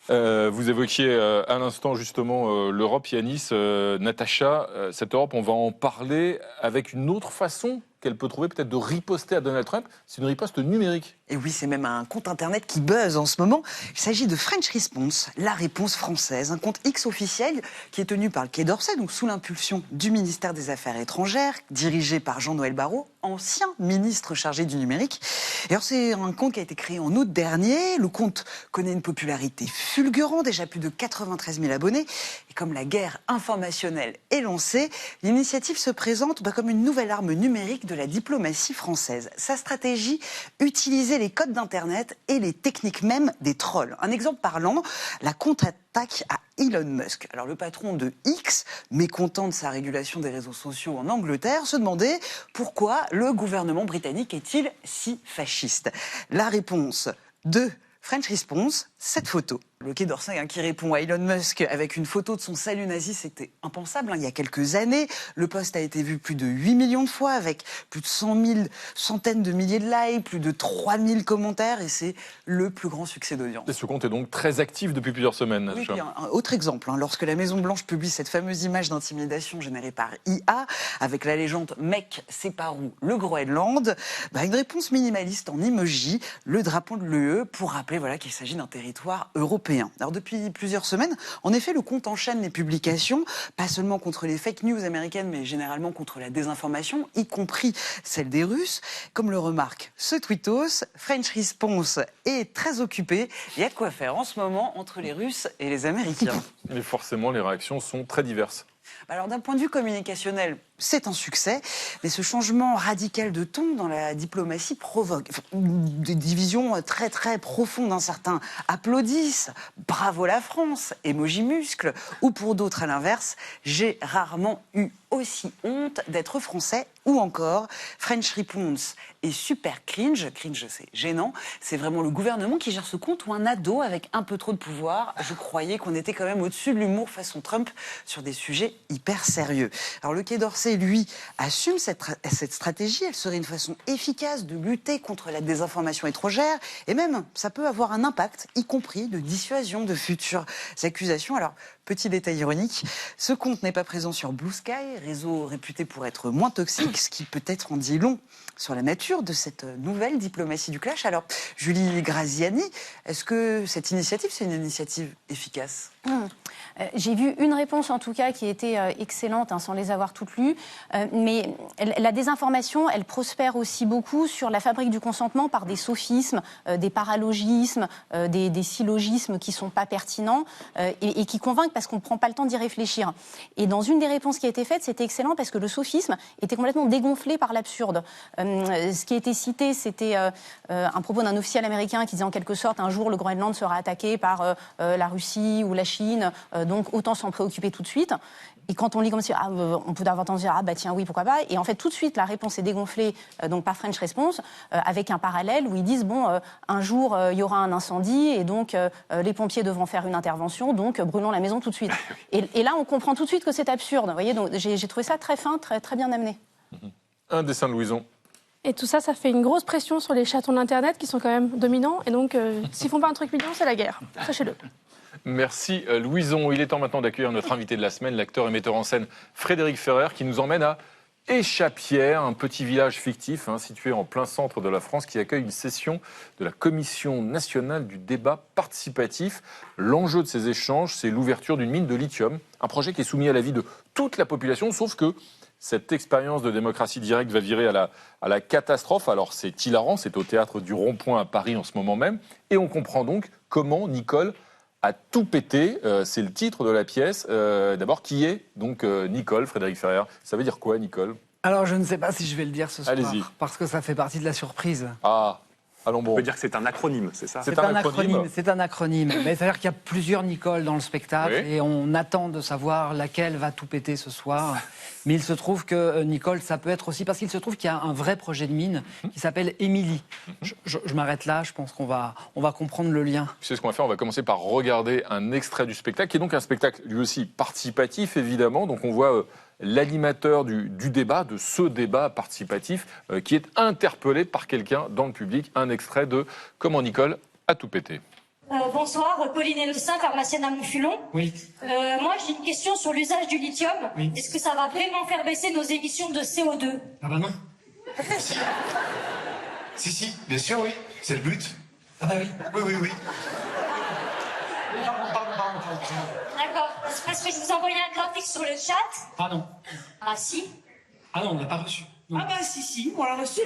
Vous évoquiez à l'instant justement l'Europe, Yanis, Natacha. Cette Europe, on va en parler avec une autre façon qu'elle peut trouver peut-être de riposter à Donald Trump. C'est une riposte numérique. Et oui, c'est même un compte internet qui buzz en ce moment. Il s'agit de French Response, la réponse française, un compte X officiel qui est tenu par le Quai d'Orsay, donc sous l'impulsion du ministère des Affaires étrangères, dirigé par Jean-Noël Barrot, ancien ministre chargé du numérique. Et alors c'est un compte qui a été créé en août dernier. Le compte connaît une popularité fulgurante, déjà plus de 93 000 abonnés. Et comme la guerre informationnelle est lancée, l'initiative se présente comme une nouvelle arme numérique de la diplomatie française. Sa stratégie, utiliser les codes d'Internet et les techniques même des trolls. Un exemple parlant, la contre-attaque à Elon Musk. Alors le patron de X, mécontent de sa régulation des réseaux sociaux en Angleterre, se demandait pourquoi le gouvernement britannique est-il si fasciste. La réponse de French Response, cette photo. Le Quai d'Orsay qui répond à Elon Musk avec une photo de son salut nazi, c'était impensable il y a quelques années. Le post a été vu plus de 8 millions de fois avec plus de centaines de milliers de likes, plus de 3000 commentaires et c'est le plus grand succès d'audience. Et ce compte est donc très actif depuis plusieurs semaines. Oui, puis un autre exemple, lorsque la Maison-Blanche publie cette fameuse image d'intimidation générée par IA avec la légende « Mec, c'est par où le Groenland », une réponse minimaliste en emoji, le drapeau de l'UE pour rappeler qu'il s'agit d'un territoire européen. Alors depuis plusieurs semaines, en effet, le compte enchaîne les publications, pas seulement contre les fake news américaines, mais généralement contre la désinformation, y compris celle des Russes. Comme le remarque ce tweetos, French Response est très occupé. Il y a de quoi faire en ce moment entre les Russes et les Américains. Et forcément, les réactions sont très diverses. Alors d'un point de vue communicationnel, c'est un succès, mais ce changement radical de ton dans la diplomatie provoque des divisions très très profondes. Certains applaudissent, bravo la France, emoji muscle, ou pour d'autres à l'inverse, j'ai rarement eu aussi honte d'être français, ou encore French Response est super cringe c'est gênant, c'est vraiment le gouvernement qui gère ce compte ou un ado avec un peu trop de pouvoir. Je croyais qu'on était quand même au-dessus de l'humour façon Trump sur des sujets hyper sérieux. Alors le Quai d'Orsay, lui, assume cette stratégie. Elle serait une façon efficace de lutter contre la désinformation étrangère et même, ça peut avoir un impact, y compris de dissuasion de futures accusations. Alors, petit détail ironique, ce compte n'est pas présent sur Blue Sky, réseau réputé pour être moins toxique, ce qui peut-être en dit long sur la nature de cette nouvelle diplomatie du clash. Alors, Julie Graziani, est-ce que cette initiative, c'est une initiative efficace ? J'ai vu une réponse en tout cas qui était excellente, sans les avoir toutes lues, mais la désinformation, elle prospère aussi beaucoup sur la fabrique du consentement par des sophismes, des paralogismes, des syllogismes qui ne sont pas pertinents et qui convainquent parce qu'on ne prend pas le temps d'y réfléchir. Et dans une des réponses qui a été faite, c'était excellent parce que le sophisme était complètement dégonflé par l'absurde. Ce qui a été cité, c'était un propos d'un officiel américain qui disait en quelque sorte un jour le Groenland sera attaqué par la Russie ou la Chine, donc autant s'en préoccuper tout de suite. Et quand on lit comme ça, on peut avoir tendance à dire tiens oui pourquoi pas. Et en fait tout de suite la réponse est dégonflée donc par French Response avec un parallèle où ils disent un jour il y aura un incendie et donc les pompiers devront faire une intervention donc brûlons la maison tout de suite. Et là on comprend tout de suite que c'est absurde. Vous voyez, donc j'ai trouvé ça très fin, très très bien amené. Un dessin de Louison. Et tout ça, ça fait une grosse pression sur les chatons d'Internet qui sont quand même dominants. Et donc, s'ils font pas un truc mignon, c'est la guerre. Sachez-le. Merci Louison. Il est temps maintenant d'accueillir notre invité de la semaine, l'acteur et metteur en scène Frédéric Ferrer, qui nous emmène à Échappières, un petit village fictif situé en plein centre de la France qui accueille une session de la Commission nationale du débat participatif. L'enjeu de ces échanges, c'est l'ouverture d'une mine de lithium, un projet qui est soumis à l'avis de toute la population, sauf que cette expérience de démocratie directe va virer à la catastrophe. Alors c'est hilarant, c'est au théâtre du Rond-Point à Paris en ce moment même. Et on comprend donc comment Nicole a tout pété. C'est le titre de la pièce. D'abord, qui est donc Nicole, Frédéric Ferrer? Ça veut dire quoi, Nicole? Alors, je ne sais pas si je vais le dire ce soir. Allez-y. Parce que ça fait partie de la surprise. Ah, allons bon. On peut dire que c'est un acronyme, c'est ça? C'est un acronyme. C'est un acronyme. Mais c'est-à-dire qu'il y a plusieurs Nicole dans le spectacle Oui. et on attend de savoir laquelle va tout péter ce soir. Mais il se trouve que Nicole, ça peut être aussi parce qu'il se trouve qu'il y a un vrai projet de mine qui s'appelle Émilie. Je m'arrête là, je pense qu'on va comprendre le lien. C'est ce qu'on va faire, on va commencer par regarder un extrait du spectacle, qui est donc un spectacle lui aussi participatif, évidemment. Donc on voit l'animateur du débat, de ce débat participatif, qui est interpellé par quelqu'un dans le public. Un extrait de Comment Nicole a tout pété. Bonsoir, Pauline Elossin, pharmacienne à Montfulon. Oui. Moi, j'ai une question sur l'usage du lithium. Oui. Est-ce que ça va vraiment faire baisser nos émissions de CO2? Ah bah non. Si, bien sûr, oui. C'est le but. Ah bah oui. Oui. Pardon. D'accord. C'est parce que je vous envoyais un graphique sur le chat. Ah non. Ah si. Ah non, on l'a pas reçu. Non. Ah bah si, on l'a reçu.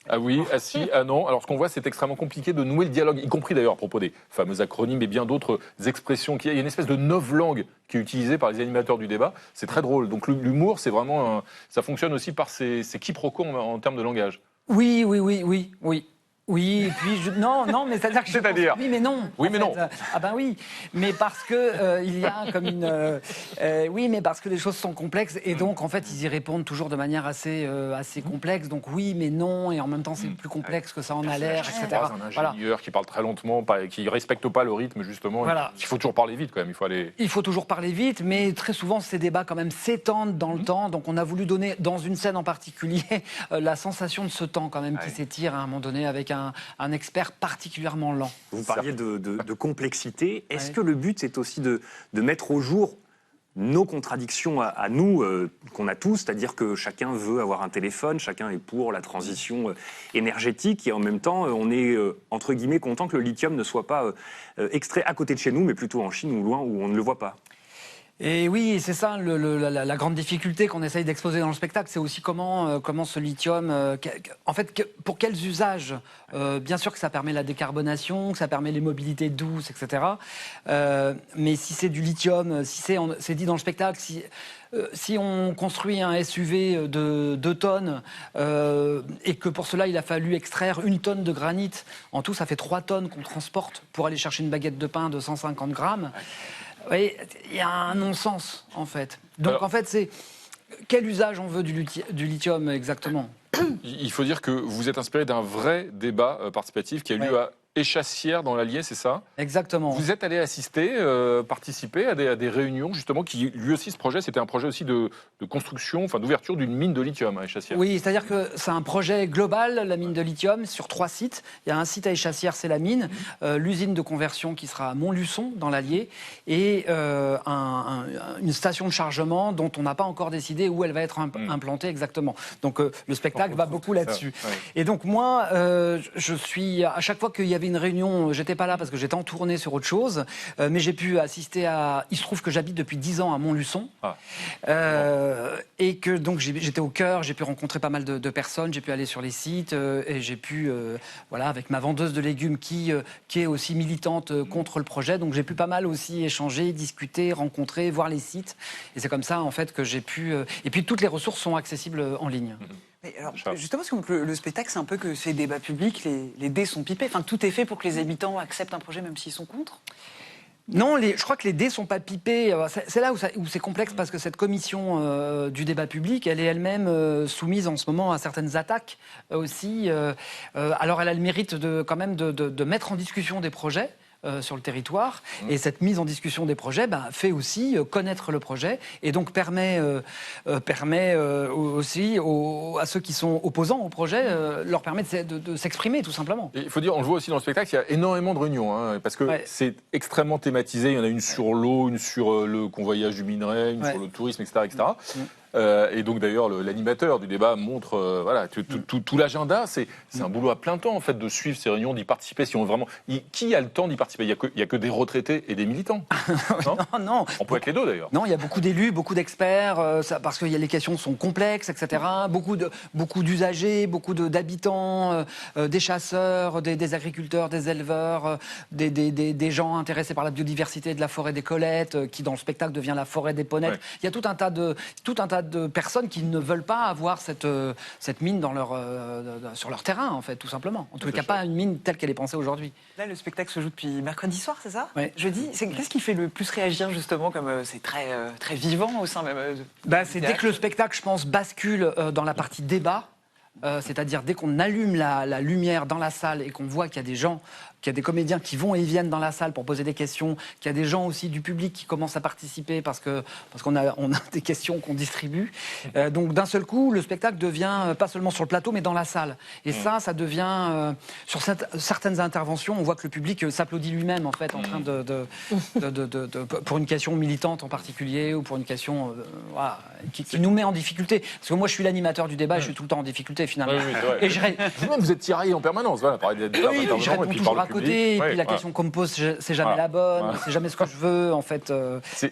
Ah oui, ah si, ah non. Alors ce qu'on voit, c'est extrêmement compliqué de nouer le dialogue, y compris d'ailleurs à propos des fameux acronymes et bien d'autres expressions. Il y a une espèce de novlangue qui est utilisée par les animateurs du débat. C'est très drôle. Donc l'humour, c'est vraiment ça fonctionne aussi par ces quiproquos en termes de langage. Oui. Oui, et puis non, mais c'est-à-dire que C'est-à-dire oui, mais non. Oui, mais non. Ah ben oui, mais parce que il y a comme une oui, mais parce que les choses sont complexes et donc en fait ils y répondent toujours de manière assez complexe. Donc oui, mais non, et en même temps c'est plus complexe que ça en a l'air, etc. Un ingénieur qui parle très lentement, qui respecte pas le rythme justement. Voilà. Il faut toujours parler vite quand même. Il faut toujours parler vite, mais très souvent ces débats quand même s'étendent dans le temps. Donc on a voulu donner dans une scène en particulier la sensation de ce temps quand même qui s'étire à un moment donné avec un expert particulièrement lent. Vous parliez de complexité. Est-ce que le but, c'est aussi de mettre au jour nos contradictions à nous, qu'on a tous, c'est-à-dire que chacun veut avoir un téléphone, chacun est pour la transition énergétique, et en même temps, on est, entre guillemets, content que le lithium ne soit pas extrait à côté de chez nous, mais plutôt en Chine ou loin, où on ne le voit pas. Et oui, c'est ça la grande difficulté qu'on essaye d'exposer dans le spectacle, c'est aussi comment ce lithium, en fait, pour quels usages. Bien sûr que ça permet la décarbonation, que ça permet les mobilités douces, etc. Mais si c'est du lithium, c'est dit dans le spectacle, si on construit un SUV de 2 tonnes et que pour cela il a fallu extraire 1 tonne de granit, en tout ça fait 3 tonnes qu'on transporte pour aller chercher une baguette de pain de 150 grammes. Oui, il y a un non-sens, en fait. Donc, en fait, c'est quel usage on veut du lithium exactement? Il faut dire que vous êtes inspiré d'un vrai débat participatif qui a eu lieu à Échassières dans l'Allier, c'est ça? Exactement. Vous êtes allé assister, participer à des réunions, justement, qui, lui aussi, ce projet, c'était un projet aussi de construction, enfin d'ouverture d'une mine de lithium à Échassières. Oui, c'est-à-dire que c'est un projet global, la mine de lithium, sur 3 sites. Il y a un site à Échassières, c'est la mine, l'usine de conversion qui sera à Montluçon, dans l'Allier, et une station de chargement dont on n'a pas encore décidé où elle va être implantée exactement. Donc le spectacle va beaucoup là-dessus. Ouais. Et donc moi, je suis, à chaque fois qu'il y avait une réunion, j'étais pas là parce que j'étais en tournée sur autre chose, mais j'ai pu assister à... Il se trouve que j'habite depuis 10 ans à Montluçon, et que donc j'étais au cœur, j'ai pu rencontrer pas mal de personnes, j'ai pu aller sur les sites, et j'ai pu, voilà, avec ma vendeuse de légumes qui est aussi militante contre le projet, donc j'ai pu pas mal aussi échanger, discuter, rencontrer, voir les sites, et c'est comme ça en fait que j'ai pu... Et puis toutes les ressources sont accessibles en ligne. Mais alors, justement, parce que le spectacle, c'est un peu que ces débats publics, les dés sont pipés. Enfin, tout est fait pour que les habitants acceptent un projet, même s'ils sont contre. Non, je crois que les dés ne sont pas pipés. C'est là où c'est complexe, parce que cette commission du débat public, elle est elle-même soumise en ce moment à certaines attaques aussi. Alors, elle a le mérite quand même de mettre en discussion des projets sur le territoire. Et cette mise en discussion des projets fait aussi connaître le projet et donc permet aussi à ceux qui sont opposants au projet, leur permet de s'exprimer tout simplement. Il faut dire, on le voit aussi dans le spectacle, il y a énormément de réunions, parce que c'est extrêmement thématisé. Il y en a une sur l'eau, une sur le convoyage du minerai, une sur le tourisme, etc. etc. Et donc d'ailleurs, l'animateur du débat montre voilà, tout l'agenda. C'est un boulot à plein temps en fait de suivre ces réunions, d'y participer. Si on vraiment, qui a le temps d'y participer? Il y a que des retraités et des militants. Non. On peut être les deux d'ailleurs. Non, il y a beaucoup d'élus, beaucoup d'experts, parce que les questions sont complexes, etc. Beaucoup d'usagers, beaucoup d'habitants, des chasseurs, des agriculteurs, des éleveurs, des gens intéressés par la biodiversité de la forêt des Colettes, qui dans le spectacle devient la forêt des Ponnettes. Ouais. Il y a tout un tas de personnes qui ne veulent pas avoir cette mine sur leur terrain, en fait, tout simplement. En tout cas, pas une mine telle qu'elle est pensée aujourd'hui. Là, le spectacle se joue depuis mercredi soir, c'est ça? Ouais. Jeudi. Qu'est-ce qui fait le plus réagir, justement, comme c'est très vivant au sein même c'est dès que le spectacle, je pense, bascule dans la partie débat, c'est-à-dire dès qu'on allume la lumière dans la salle et qu'on voit qu'il y a des gens, qu'il y a des comédiens qui vont et viennent dans la salle pour poser des questions, qu'il y a des gens aussi du public qui commencent à participer parce qu'on a des questions qu'on distribue. Donc d'un seul coup, le spectacle devient pas seulement sur le plateau, mais dans la salle. Et ça devient sur certaines interventions, on voit que le public s'applaudit lui-même en fait, en train pour une question militante en particulier ou pour une question qui nous met en difficulté. Parce que moi, je suis l'animateur du débat, et je suis tout le temps en difficulté finalement. Oui, Vous-même, vous êtes tiraillé en permanence, voilà, par les je réponds toujours à côté, et puis la question qu'on me pose, c'est jamais la bonne, c'est jamais ce que je veux, en fait.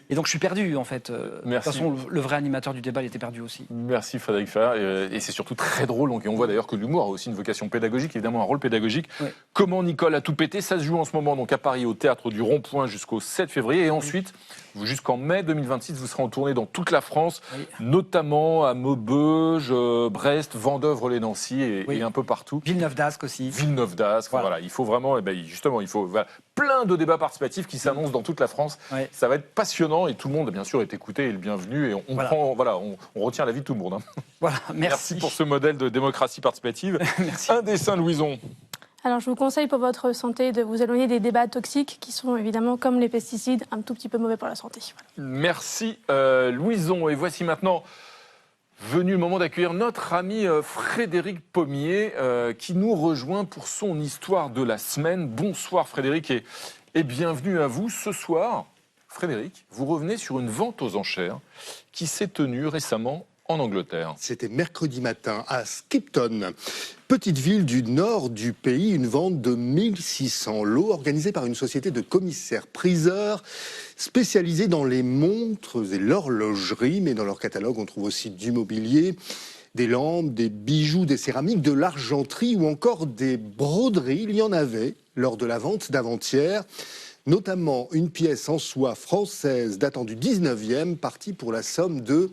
Et donc je suis perdu, en fait. De toute façon, le vrai animateur du débat, il était perdu aussi. Merci Frédéric Ferrer, et c'est surtout très drôle. Donc, et on voit d'ailleurs que l'humour a aussi une vocation pédagogique, évidemment un rôle pédagogique. Ouais. Comment Nicole a tout pété, ça se joue en ce moment donc à Paris, au Théâtre du Rond-Point jusqu'au 7 février, et ensuite, jusqu'en mai 2026, vous serez en tournée dans toute la France, notamment à Maubeuge, Brest, Vandœuvre-les-Nancy et un peu partout. Villeneuve d'Ascq aussi. Villeneuve d'Ascq, voilà. Il faut vraiment, justement, il faut plein de débats participatifs qui s'annoncent dans toute la France. Ouais. Ça va être passionnant et tout le monde, bien sûr, est écouté et le bienvenu. Et on retient l'avis de tout le monde. Hein. Voilà, merci pour ce modèle de démocratie participative. Merci. Un dessin, Louison. Alors, je vous conseille pour votre santé de vous éloigner des débats toxiques qui sont évidemment, comme les pesticides, un tout petit peu mauvais pour la santé. Voilà. Merci, Louison. Et voici maintenant venu le moment d'accueillir notre ami Frédéric Pommier qui nous rejoint pour son histoire de la semaine. Bonsoir Frédéric et bienvenue à vous. Ce soir, Frédéric, vous revenez sur une vente aux enchères qui s'est tenue récemment en Angleterre. C'était mercredi matin à Skipton, petite ville du nord du pays, une vente de 1600 lots organisée par une société de commissaires-priseurs spécialisée dans les montres et l'horlogerie, mais dans leur catalogue on trouve aussi du mobilier, des lampes, des bijoux, des céramiques, de l'argenterie ou encore des broderies. Il y en avait lors de la vente d'avant-hier, notamment une pièce en soie française datant du 19e, partie pour la somme de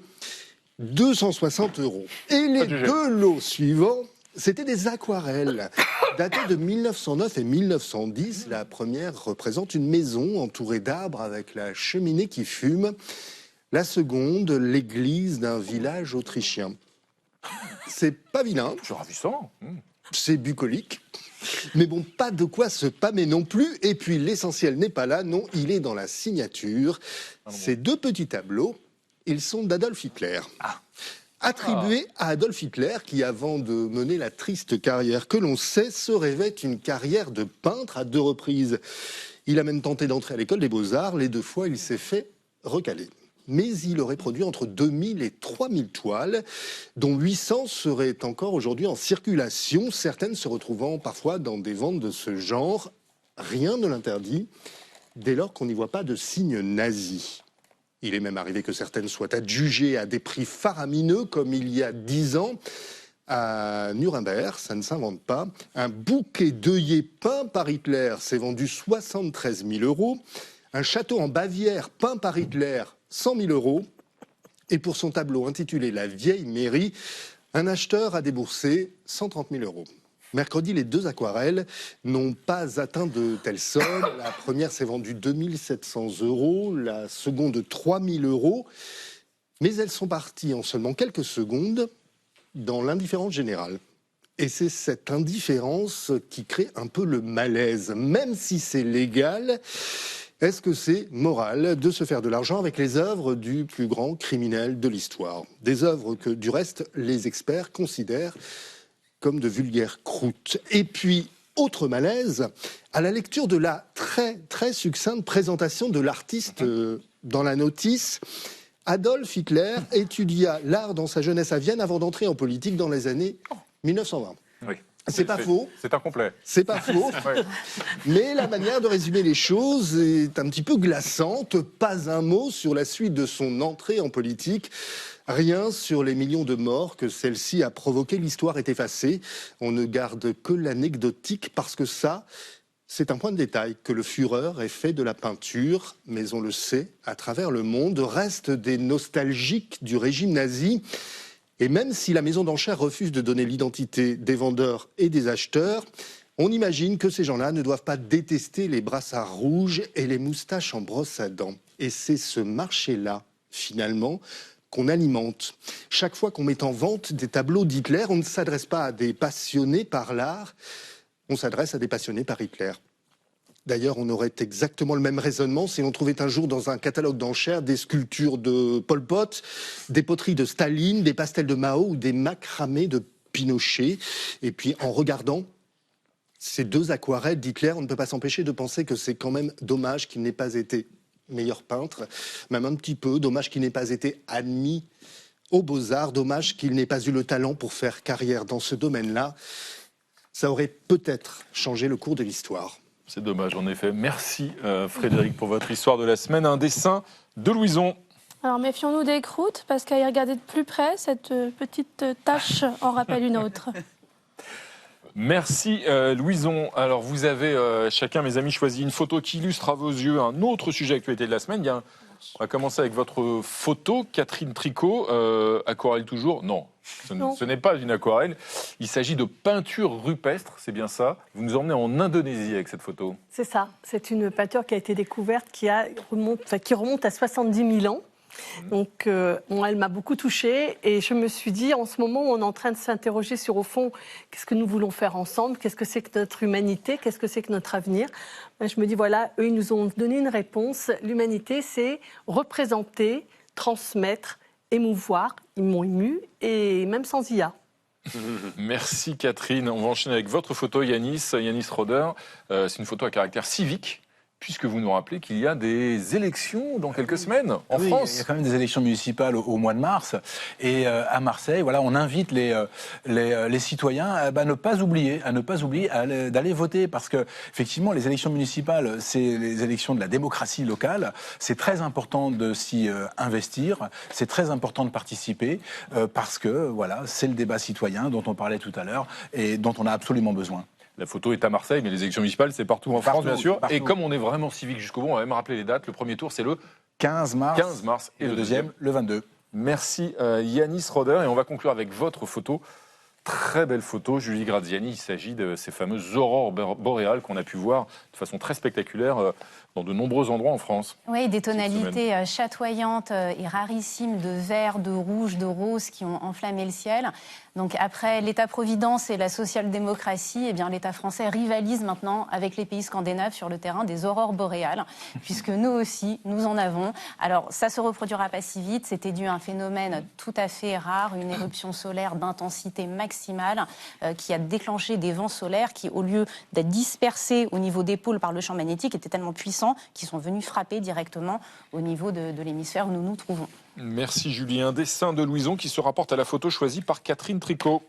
260 €. Et les deux lots suivants, c'était des aquarelles datées de 1909 et 1910. La première représente une maison entourée d'arbres avec la cheminée qui fume. La seconde, l'église d'un village autrichien. C'est pas vilain. C'est ravissant. C'est bucolique. Mais bon, pas de quoi se pâmer non plus. Et puis l'essentiel n'est pas là, non, il est dans la signature. Ces deux petits tableaux, ils sont d'Adolf Hitler. Attribués à Adolf Hitler, qui, avant de mener la triste carrière que l'on sait, se rêvait une carrière de peintre à 2 reprises. Il a même tenté d'entrer à l'école des Beaux-Arts. Les 2 fois, il s'est fait recaler. Mais il aurait produit entre 2000 et 3000 toiles, dont 800 seraient encore aujourd'hui en circulation, certaines se retrouvant parfois dans des ventes de ce genre. Rien ne l'interdit, dès lors qu'on n'y voit pas de signe nazi. Il est même arrivé que certaines soient adjugées à des prix faramineux, comme il y a 10 ans à Nuremberg, ça ne s'invente pas. Un bouquet d'œillets peint par Hitler s'est vendu 73 000 €. Un château en Bavière peint par Hitler, 100 000 €. Et pour son tableau intitulé « La vieille mairie », un acheteur a déboursé 130 000 €. Mercredi, les 2 aquarelles n'ont pas atteint de telles sommes. La première s'est vendue 2 700 €, la seconde 3 000 €. Mais elles sont parties en seulement quelques secondes dans l'indifférence générale. Et c'est cette indifférence qui crée un peu le malaise. Même si c'est légal, est-ce que c'est moral de se faire de l'argent avec les œuvres du plus grand criminel de l'histoire? Des œuvres que, du reste, les experts considèrent comme de vulgaires croûtes. Et puis, autre malaise, à la lecture de la très, très succincte présentation de l'artiste dans la notice, Adolf Hitler étudia l'art dans sa jeunesse à Vienne avant d'entrer en politique dans les années 1920. Oui. C'est pas faux. C'est incomplet. C'est pas faux. Ouais. Mais la manière de résumer les choses est un petit peu glaçante. Pas un mot sur la suite de son entrée en politique. Rien sur les millions de morts que celle-ci a provoqué. L'histoire est effacée. On ne garde que l'anecdotique parce que ça, c'est un point de détail, que le Führer ait fait de la peinture, mais on le sait, à travers le monde, restent des nostalgiques du régime nazi. Et même si la maison d'enchères refuse de donner l'identité des vendeurs et des acheteurs, on imagine que ces gens-là ne doivent pas détester les brassards rouges et les moustaches en brosse à dents. Et c'est ce marché-là, finalement, qu'on alimente. Chaque fois qu'on met en vente des tableaux d'Hitler, on ne s'adresse pas à des passionnés par l'art, on s'adresse à des passionnés par Hitler. D'ailleurs, on aurait exactement le même raisonnement si l'on trouvait un jour dans un catalogue d'enchères des sculptures de Pol Pot, des poteries de Staline, des pastels de Mao ou des macramés de Pinochet. Et puis, en regardant ces deux aquarelles d'Hitler, on ne peut pas s'empêcher de penser que c'est quand même dommage qu'il n'ait pas été meilleur peintre, même un petit peu, dommage qu'il n'ait pas été admis aux Beaux-Arts, dommage qu'il n'ait pas eu le talent pour faire carrière dans ce domaine-là. Ça aurait peut-être changé le cours de l'histoire. C'est dommage, en effet. Merci Frédéric pour votre histoire de la semaine. Un dessin de Louison. Alors méfions-nous des croûtes, parce qu'à y regarder de plus près, cette petite tache en rappelle une autre. Merci Louison. Alors vous avez chacun, mes amis, choisi une photo qui illustre à vos yeux un autre sujet d'actualité de la semaine. On va commencer avec votre photo, Catherine Tricot. Aquarelle toujours? Non, ce n'est pas une aquarelle. Il s'agit de peinture rupestre, c'est bien ça. Vous nous emmenez en Indonésie avec cette photo. C'est ça. C'est une peinture qui a été découverte, qui remonte à 70 000 ans. Donc, elle m'a beaucoup touchée et je me suis dit, en ce moment où on est en train de s'interroger sur, au fond, qu'est-ce que nous voulons faire ensemble, qu'est-ce que c'est que notre humanité, qu'est-ce que c'est que notre avenir. Je me dis, voilà, eux, ils nous ont donné une réponse. L'humanité, c'est représenter, transmettre, émouvoir. Ils m'ont ému, et même sans IA. Merci Catherine. On va enchaîner avec votre photo, Yanis Roder. C'est une photo à caractère civique, puisque vous nous rappelez qu'il y a des élections dans quelques semaines en France. Il y a quand même des élections municipales au mois de mars. Et à Marseille, voilà, on invite les citoyens à ne pas oublier d'aller voter. Parce que, effectivement, les élections municipales, c'est les élections de la démocratie locale. C'est très important de s'y investir. C'est très important de participer. Parce que, voilà, c'est le débat citoyen dont on parlait tout à l'heure et dont on a absolument besoin. La photo est à Marseille, mais les élections municipales, c'est partout en France, bien sûr. Partout. Et comme on est vraiment civique jusqu'au bout, on va même rappeler les dates. Le premier tour, c'est le 15 mars. Et le deuxième, le 22. Merci Yanis Roder. Et on va conclure avec votre photo. Très belle photo, Julie Graziani. Il s'agit de ces fameuses aurores boréales qu'on a pu voir de façon très spectaculaire dans de nombreux endroits en France. Oui, des tonalités chatoyantes et rarissimes de vert, de rouge, de rose qui ont enflammé le ciel. Donc après l'État-providence et la social-démocratie, eh bien l'État français rivalise maintenant avec les pays scandinaves sur le terrain des aurores boréales, puisque nous aussi, nous en avons. Alors ça se reproduira pas si vite, c'était dû à un phénomène tout à fait rare, une éruption solaire d'intensité maximale qui a déclenché des vents solaires qui, au lieu d'être dispersés au niveau des pôles par le champ magnétique, étaient tellement puissants qu'ils sont venus frapper directement au niveau de l'hémisphère où nous nous trouvons. Merci Julie. Un dessin de Louison qui se rapporte à la photo choisie par Catherine Tricot.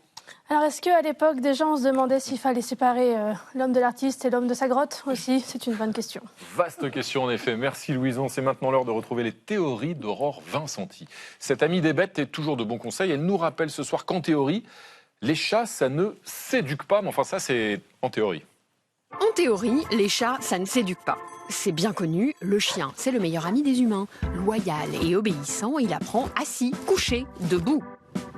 Alors, est-ce qu'à l'époque, déjà, on se demandait s'il fallait séparer l'homme de l'artiste et l'homme de sa grotte aussi? C'est une bonne question. Vaste question, en effet. Merci Louison. C'est maintenant l'heure de retrouver les théories d'Aurore Vincenti. Cette amie des bêtes est toujours de bons conseils. Elle nous rappelle ce soir qu'en théorie, les chats, ça ne s'éduque pas. Mais enfin, ça, c'est en théorie. En théorie, les chats, ça ne s'éduque pas. C'est bien connu, le chien, c'est le meilleur ami des humains. Loyal et obéissant, il apprend assis, couché, debout.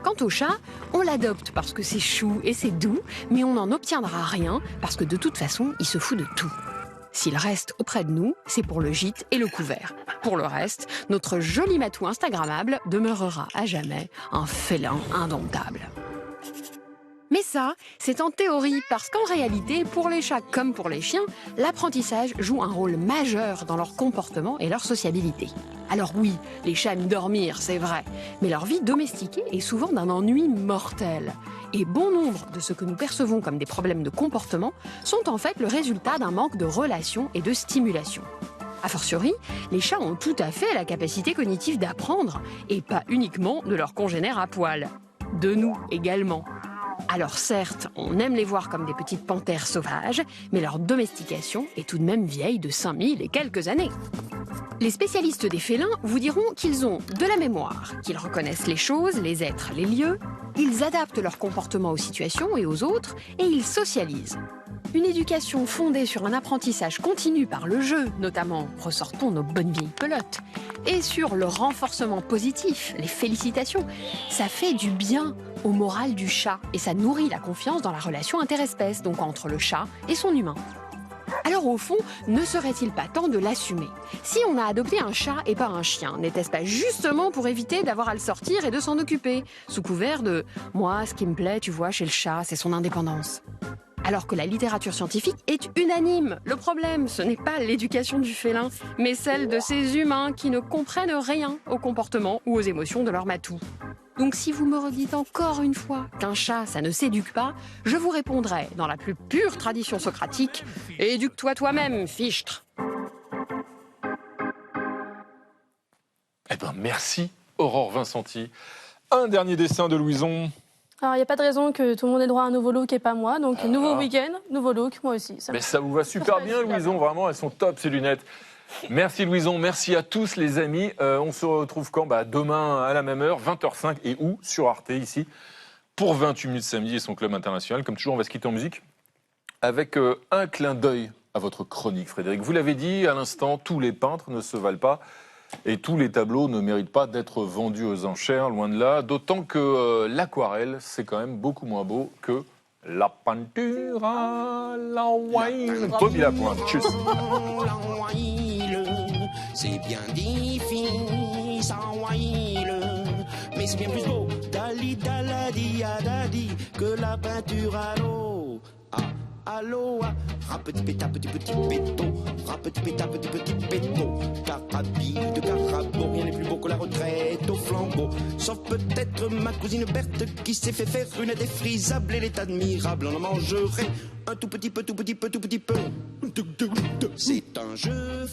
Quant au chat, on l'adopte parce que c'est chou et c'est doux, mais on n'en obtiendra rien parce que de toute façon, il se fout de tout. S'il reste auprès de nous, c'est pour le gîte et le couvert. Pour le reste, notre joli matou instagrammable demeurera à jamais un félin indomptable. Mais ça, c'est en théorie, parce qu'en réalité, pour les chats comme pour les chiens, l'apprentissage joue un rôle majeur dans leur comportement et leur sociabilité. Alors oui, les chats aiment dormir, c'est vrai, mais leur vie domestiquée est souvent d'un ennui mortel. Et bon nombre de ce que nous percevons comme des problèmes de comportement sont en fait le résultat d'un manque de relations et de stimulation. A fortiori, les chats ont tout à fait la capacité cognitive d'apprendre, et pas uniquement de leurs congénères à poil. De nous également. Alors certes, on aime les voir comme des petites panthères sauvages, mais leur domestication est tout de même vieille de 5000 et quelques années. Les spécialistes des félins vous diront qu'ils ont de la mémoire, qu'ils reconnaissent les choses, les êtres, les lieux, ils adaptent leur comportement aux situations et aux autres, et ils socialisent. Une éducation fondée sur un apprentissage continu par le jeu, notamment, ressortons nos bonnes vieilles pelotes, et sur le renforcement positif, les félicitations, ça fait du bien au moral du chat et ça nourrit la confiance dans la relation interespèce, donc entre le chat et son humain. Alors au fond, ne serait-il pas temps de l'assumer? Si on a adopté un chat et pas un chien, n'était-ce pas justement pour éviter d'avoir à le sortir et de s'en occuper, sous couvert de « moi, ce qui me plaît, tu vois, chez le chat, c'est son indépendance ». Alors que la littérature scientifique est unanime. Le problème, ce n'est pas l'éducation du félin, mais celle de ces humains qui ne comprennent rien au comportement ou aux émotions de leur matou. Donc si vous me redites encore une fois qu'un chat, ça ne s'éduque pas, je vous répondrai, dans la plus pure tradition socratique, « Éduque-toi toi-même, fichtre !» Eh ben merci, Aurore Vincenti. Un dernier dessin de Louison. Alors, il n'y a pas de raison que tout le monde ait droit à un nouveau look et pas moi. Donc, nouveau week-end, nouveau look, moi aussi. Mais ça vous va super bien, Louison. Vraiment, elles sont top, ces lunettes. Merci, Louison. Merci à tous, les amis. On se retrouve quand? Demain, à la même heure, 20h05, et où? Sur Arte, ici, pour 28 minutes samedi et son club international. Comme toujours, on va se quitter en musique avec un clin d'œil à votre chronique, Frédéric. Vous l'avez dit à l'instant, tous les peintres ne se valent pas. Et tous les tableaux ne méritent pas d'être vendus aux enchères, loin de là. D'autant que l'aquarelle, c'est quand même beaucoup moins beau que la peinture à la wine. Bobby Lapointe, tchuss. C'est bien difficile, ça mais c'est bien plus beau, dali daladi adadi, que la peinture à l'eau. Allô, petit péta, petit péton, petit péta, petit péton, carabi de carabo, rien n'est plus beau que la retraite au flambeau. Sauf peut-être ma cousine Berthe qui s'est fait faire une défrisable, elle est admirable, on en mangerait un tout petit peu, tout petit peu, tout petit peu. C'est un jeu